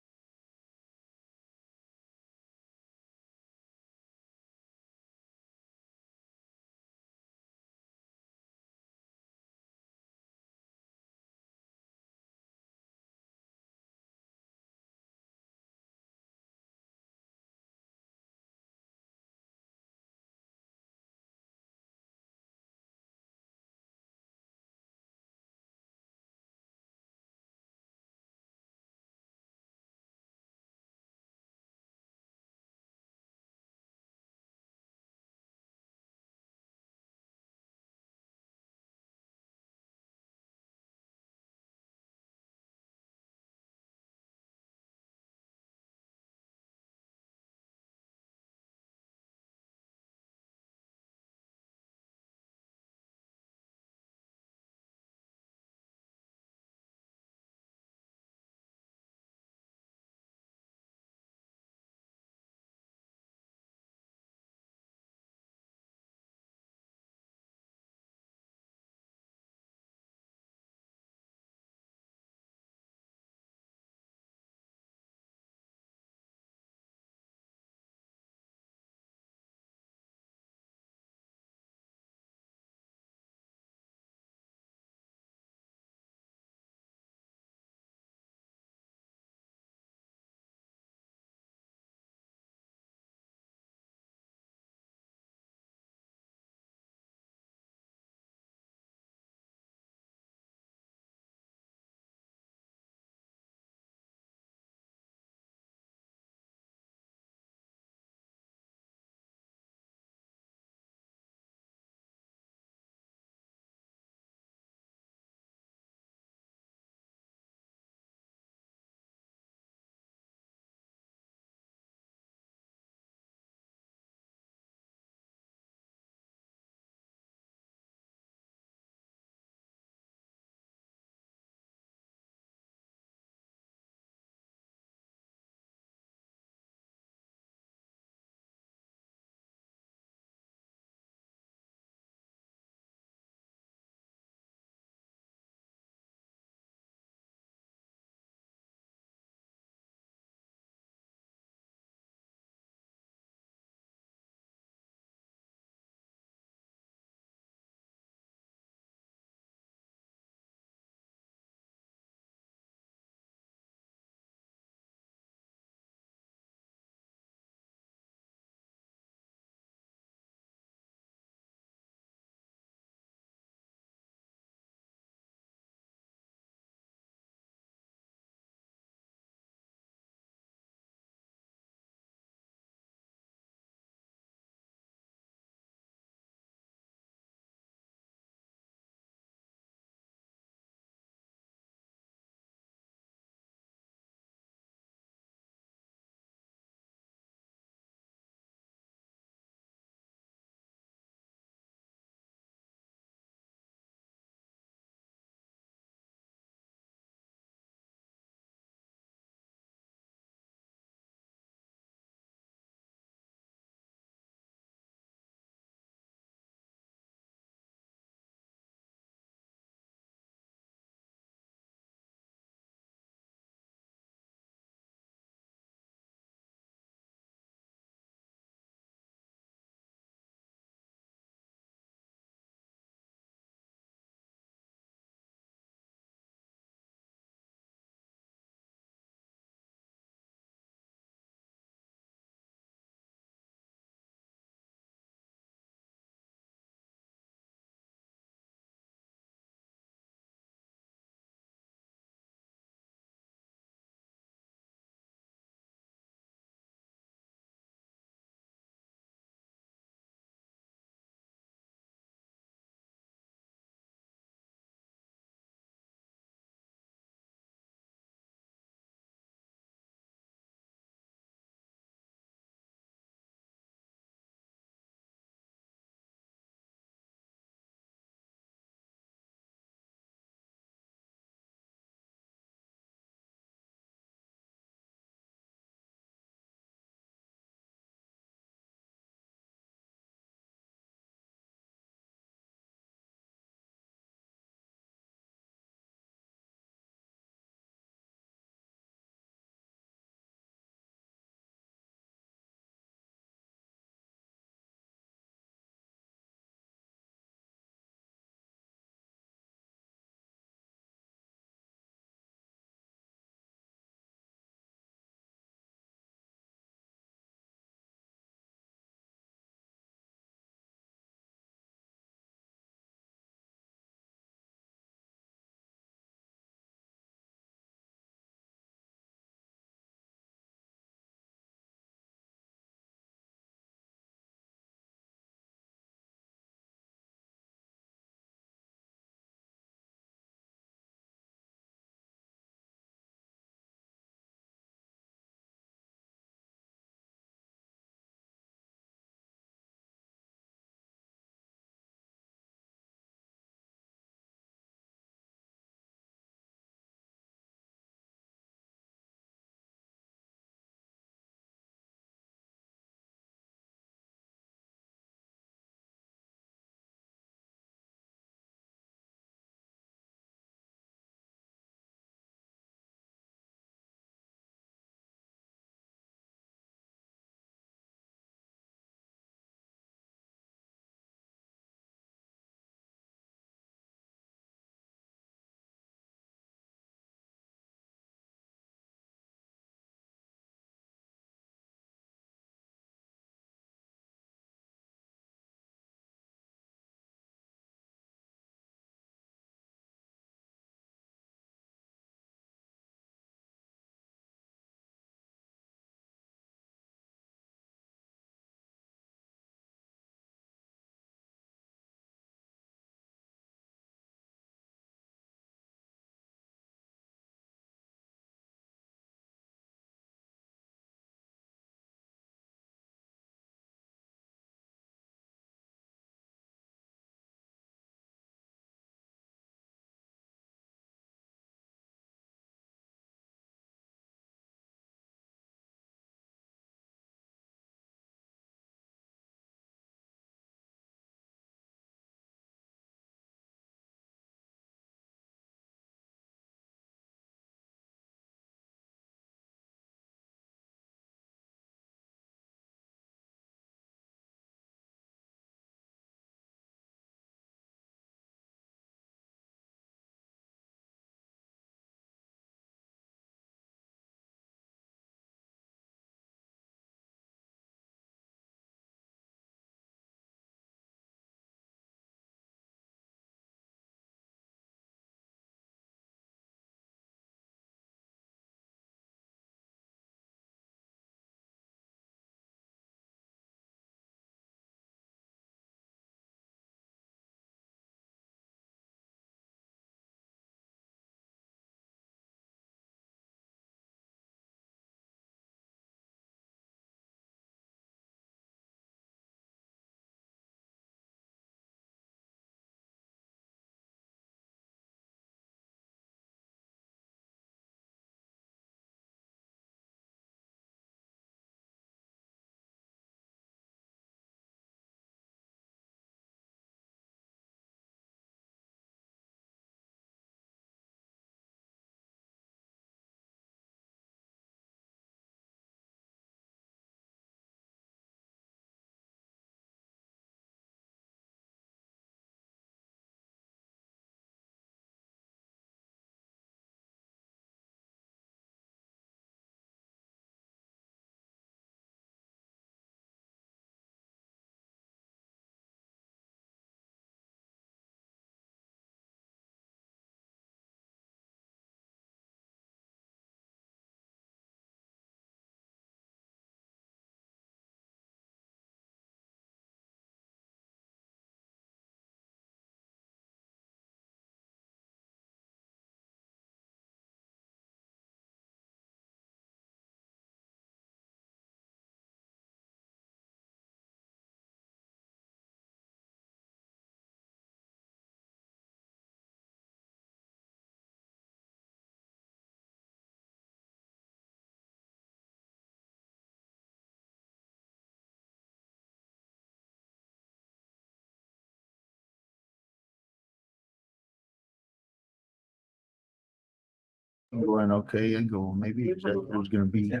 I'm going, okay, I go, maybe it was gonna be a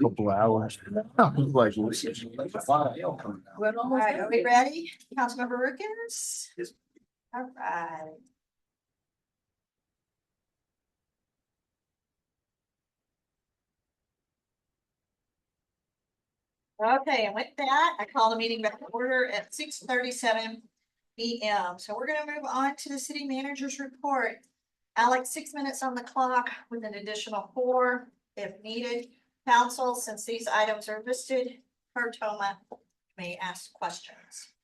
couple of hours. I was like, what's this? We're All almost right, are we there. ready? Councilmember Rickens? All right. Okay, and with that, I call the meeting back to order at 6:37 PM. So we're gonna move on to the city manager's report. Alex, 6 minutes on the clock with an additional 4 if needed. Council, since these items are listed, per Toma may ask questions.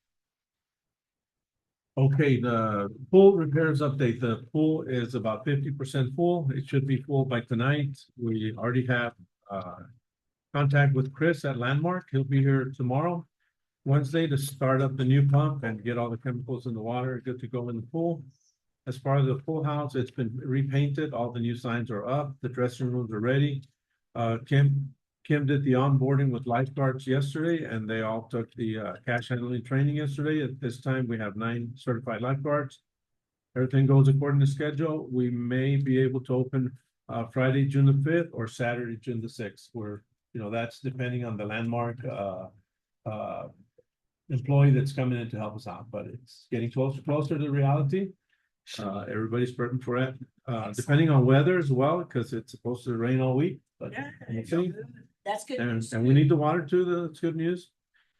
Okay, the pool repairs update. The pool is about 50% full. It should be full by tonight. We already have contact with Chris at Landmark. He'll be here tomorrow, Wednesday, to start up the new pump and get all the chemicals in the water good to go in the pool. As far as the pool house, it's been repainted. All the new signs are up. The dressing rooms are ready. Kim did the onboarding with lifeguards yesterday, and they all took the cash handling training yesterday. At this time, we have 9 certified lifeguards. Everything goes according to schedule. We may be able to open Friday, June the 5th, or Saturday, June the 6th. That's depending on the Landmark employee that's coming in to help us out, but it's getting closer to reality. Everybody's prepping for it, depending on weather as well, because it's supposed to rain all week, but we'll see. That's good news. And we need the water too, that's good news.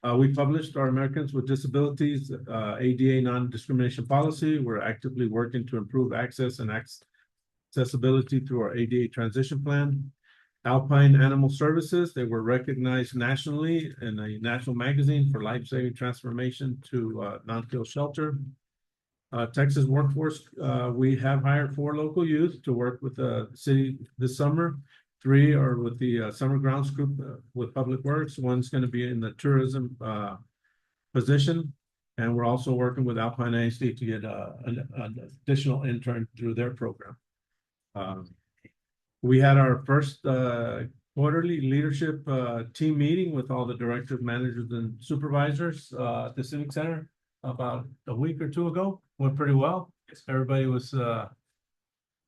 We published our Americans with Disabilities ADA non-discrimination policy. We're actively working to improve access and accessibility through our ADA transition plan. Alpine Animal Services, they were recognized nationally in a national magazine for life-saving transformation to non-kill shelter. Texas Workforce, we have hired 4 local youth to work with the city this summer. 3 are with the Summer Grounds Group with Public Works. One's going to be in the tourism position. And we're also working with Alpine ISD to get an additional intern through their program. We had our first quarterly leadership team meeting with all the directors, managers, and supervisors at the Civic Center about a week or 2 ago. Went pretty well. Everybody was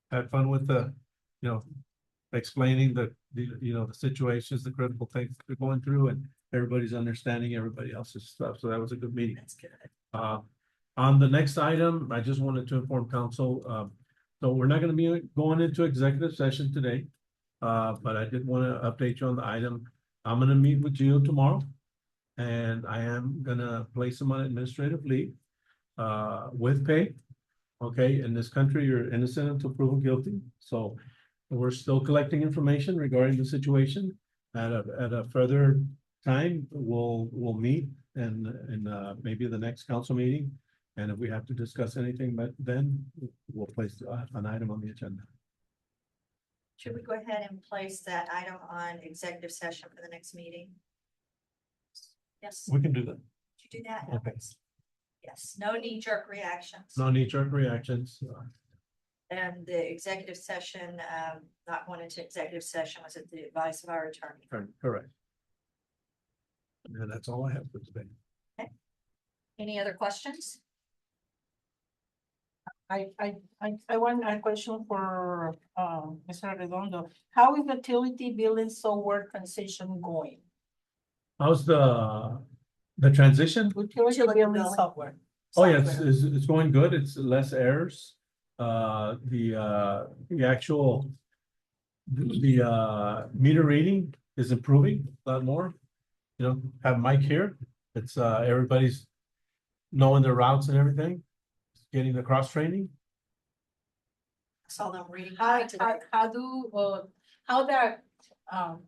had fun with explaining the situations, the critical things they're going through, and everybody's understanding everybody else's stuff. So that was a good meeting. That's good. On the next item, I just wanted to inform council. So we're not going to be going into executive session today, but I did want to update you on the item. I'm going to meet with Gio tomorrow, and I am going to place him on administrative leave with pay. Okay, in this country, you're innocent until proven guilty. So we're still collecting information regarding the situation. At a further time, we'll meet and maybe the next council meeting. And if we have to discuss anything, but then we'll place an item on the agenda. Should we go ahead and place that item on executive session for the next meeting? Yes, We can do that. would you do that? Okay. Yes, no knee-jerk reactions. No knee-jerk reactions. And the executive session, not going into executive session was at the advice of our attorney. Correct. And that's all I have for today. Any other questions? I want a question for Mr. Redondo. How is the utility billing software transition going? How's the transition? Utility billing software. Oh, yeah, it's going good. It's less errors. The actual meter reading is improving a lot more. Have Mike here. It's everybody's knowing their routes and everything, getting the cross training. I saw them reading. How today. the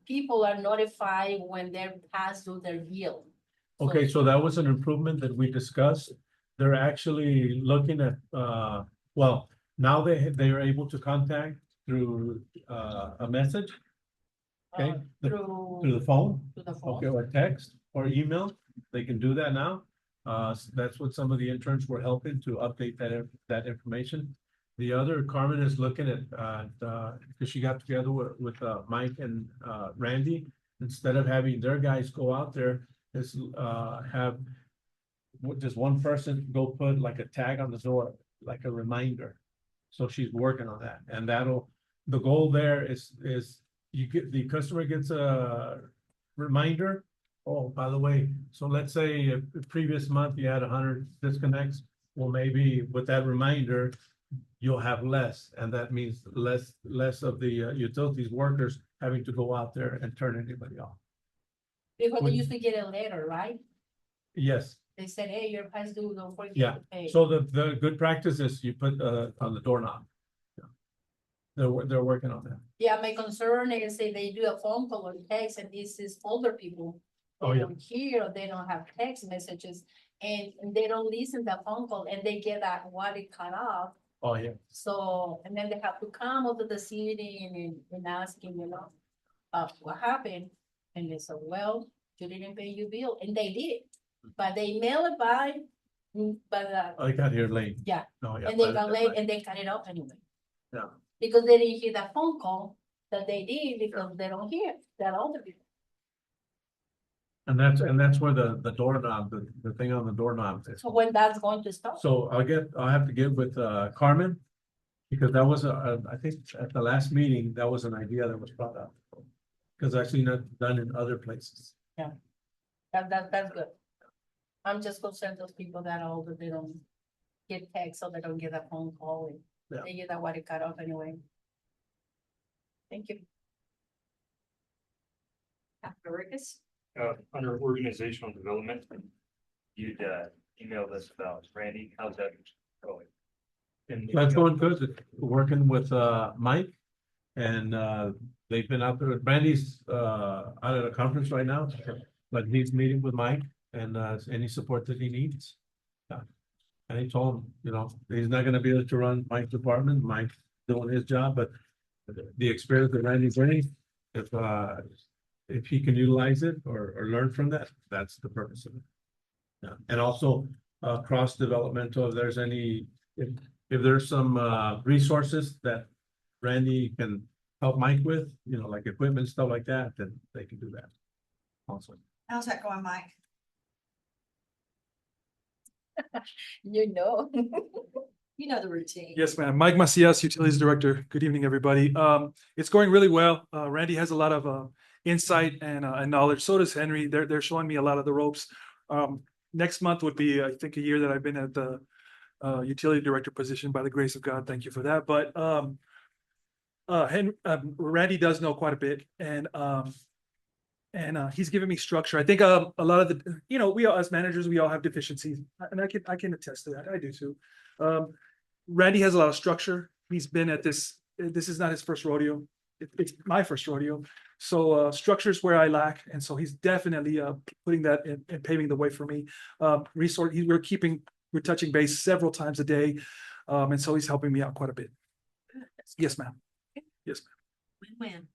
people are notified when they're past due their bill? Okay, so that was an improvement that we discussed. They're actually looking at, well, now they are able to contact through a message. Okay, through the phone. Okay, or text or email. They can do that now. That's what some of the interns were helping to update that information. The other, Carmen is looking at, because she got together with Mike and Randy, instead of having their guys go out there, is have just one person go put like a tag on the door, like a reminder. So she's working on that, and the goal there is you get, the customer gets a reminder. Oh, by the way, so let's say if the previous month you had 100 disconnects, well, maybe with that reminder, you'll have less, and that means less of the utilities workers having to go out there and turn anybody off. Because they used to get a letter, right? Yes, They said, hey, your past due, don't forget yeah. to pay. So the good practice is you put on the doorknob. Yeah. They're working on that. Yeah, my concern is say they do a phone call or text, and this is older people. Oh, They yeah. don't hear, or they don't have text messages, and they don't listen to the phone call, and they get that water cut off. Oh, yeah. So, and then they have to come over to the city and asking, what happened? And they said, well, you didn't pay your bill, and they did, but they mail it by, I got here late. yeah, Oh, yeah. and they got late, and they cut it off anyway. Yeah. Because they didn't hear that phone call that they did, because they don't hear that older people. And that's where the doorknob, the thing on the doorknob is. So when that's going to stop? So I'll have to get with Carmen. Because that was I think at the last meeting, that was an idea that was brought up. Because I've seen it done in other places. That's good. I'm just concerned those people that are older, they don't get text, or they don't get a phone call, and Yeah. they get that water cut off anyway. Thank you. Dr. Ricketts? Under organizational development, you'd emailed us about Randy. How's that going? And That's going good, working with Mike. And they've been out there, Brandy's out at a conference right now, but he's meeting with Mike and any support that he needs. Yeah. And he told him, he's not gonna be able to run Mike's department, Mike's doing his job, but the experience that Randy's bringing, if he can utilize it or learn from that, that's the purpose of it. Yeah, and also cross developmental, if there's any, if there's some resources that Randy can help Mike with, like equipment, stuff like that, then they can do that. Also. How's that going, Mike? You know. You know the routine. Yes, ma'am. Mike Macias, Utilities Director. Good evening, everybody. It's going really well. Randy has a lot of insight and knowledge. So does Henry. They're showing me a lot of the ropes. Next month would be, I think, a year that I've been at the Utility Director position, by the grace of God. Thank you for that. But Randy does know quite a bit, and he's giving me structure. I think a lot of the, we all, as managers, we all have deficiencies, and I can attest to that. I do too. Randy has a lot of structure. He's been at this. This is not his first rodeo. It's my first rodeo. So structure is where I lack, and so he's definitely putting that in and paving the way for me. Resource. We're touching base several times a day, and so he's helping me out quite a bit. Yes, ma'am. Yes, ma'am. Win-win.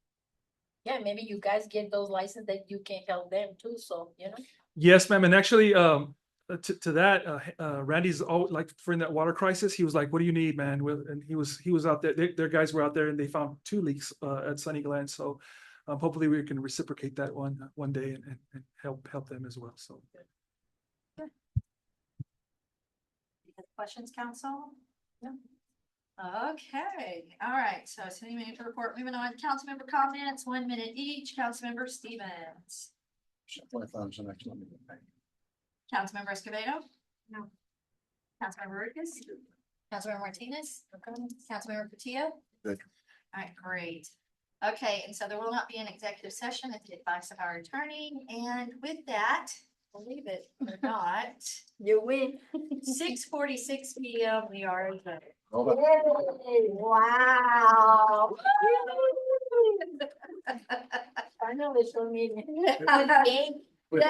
Yeah, maybe you guys get those licenses that you can help them too, so, Yes, ma'am. And actually, to that, Randy's like for that water crisis, he was like, "What do you need, man?" And he was out there. Their guys were out there, and they found 2 leaks at Sunny Glen. So hopefully we can reciprocate that one day and help them as well. So. Questions, council? No. Okay, all right, so city manager report, moving on, council member comments, 1 minute each, Councilmember Stevens. 25 is the next one. Councilmember Escobedo? No. Councilmember Ricketts? Councilmember Martinez? Councilmember Patia? Good. All right, great. Okay, and so there will not be an executive session at the advice of our attorney, and with that, believe it or not, you win. 6:46 p.m. we are adjourned. Wow. Finally, show me. With